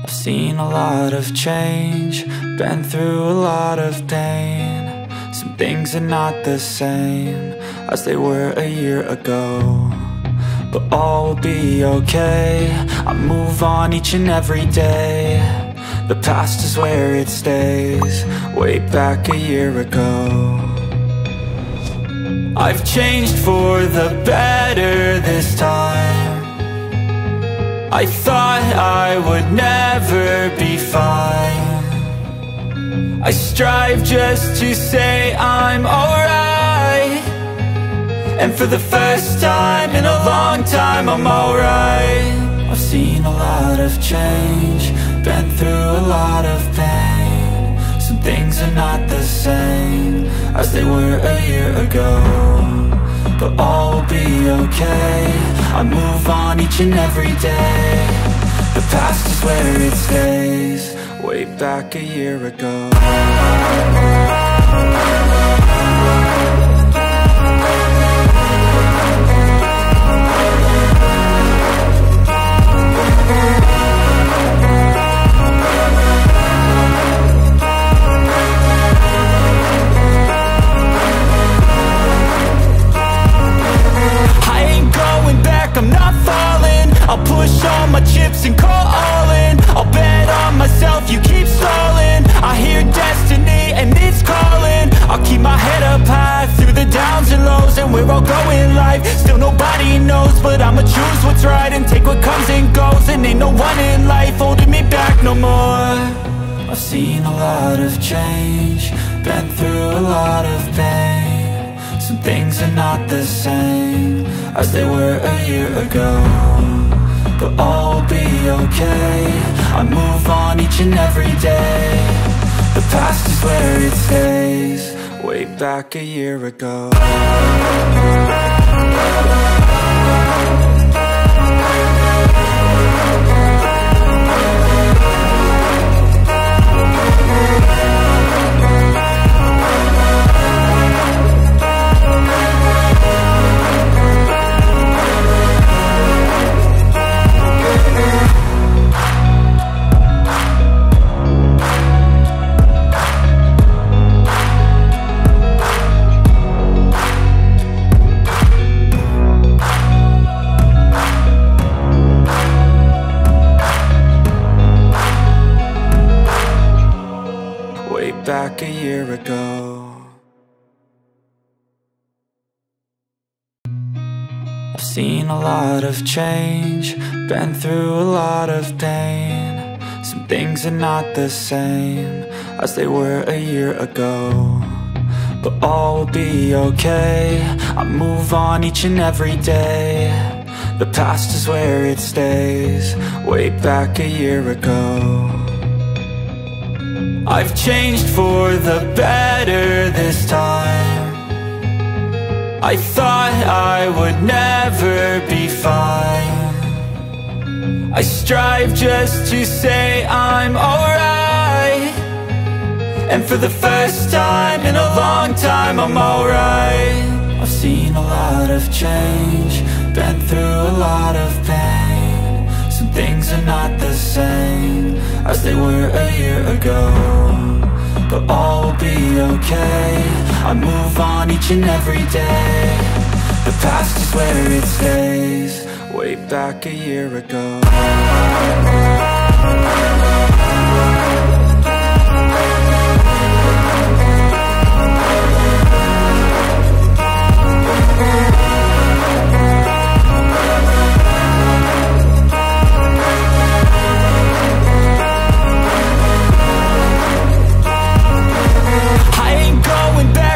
I've seen a lot of change, been through a lot of pain. Some things are not the same as they were a year ago, but all will be okay. I move on each and every day. The past is where it stays, way back a year ago. I've changed for the better this time. I thought I would never be fine. I strive just to say I'm alright, and for the first time in a long time I'm alright. I've seen a lot of change, been through a lot of pain. Some things are not the same as they were a year ago, but all will be okay. I move on each and every day. The past is where it stays, way back a year ago. I'm not falling, I'll push all my chips and call all in. I'll bet on myself, you keep stalling. I hear destiny and it's calling. I'll keep my head up high through the downs and lows, and we're all going life. Still nobody knows, but I'ma choose what's right and take what comes and goes. And ain't no one in life holding me back no more. I've seen a lot of change, been through a lot of pain. Some things are not the same as they were a year ago, but all will be okay. I move on each and every day. The past is where it stays, way back a year ago. Back a year ago. I've seen a lot of change, been through a lot of pain. Some things are not the same as they were a year ago, but all will be okay. I move on each and every day. The past is where it stays, way back a year ago. I've changed for the better this time. I thought I would never be fine. I strive just to say I'm alright, and for the first time in a long time I'm alright. I've seen a lot of change, been through a lot of pain. Some things are not the same as they were a year ago, but all will be okay. I move on each and every day. The past is where it stays, way back a year ago.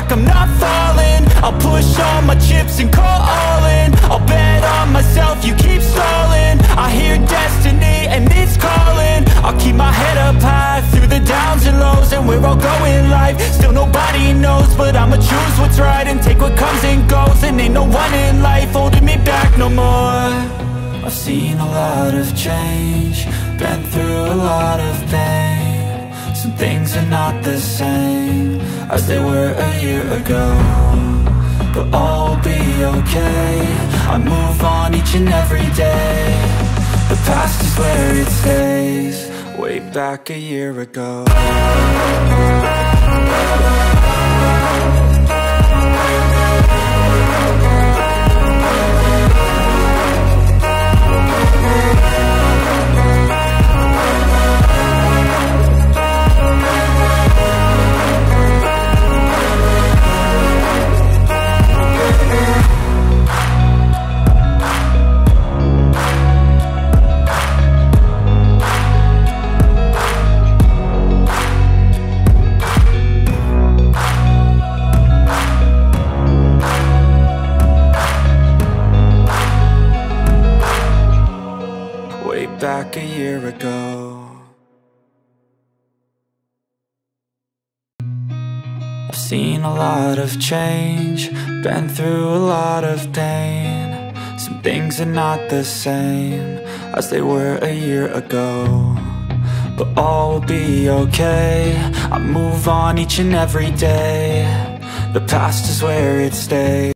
I'm not falling, I'll push all my chips and call all in. I'll bet on myself, you keep stalling. I hear destiny and it's calling. I'll keep my head up high through the downs and lows, and we're all going life. Still nobody knows, but I'ma choose what's right and take what comes and goes. And ain't no one in life holding me back no more. I've seen a lot of change, been through a lot of pain. Some things are not the same as they were a year ago, but all will be okay. I move on each and every day. The past is where it stays, way back a year ago. Back a year ago. I've seen a lot of change, been through a lot of pain. Some things are not the same as they were a year ago, but all will be okay. I move on each and every day. The past is where it stays.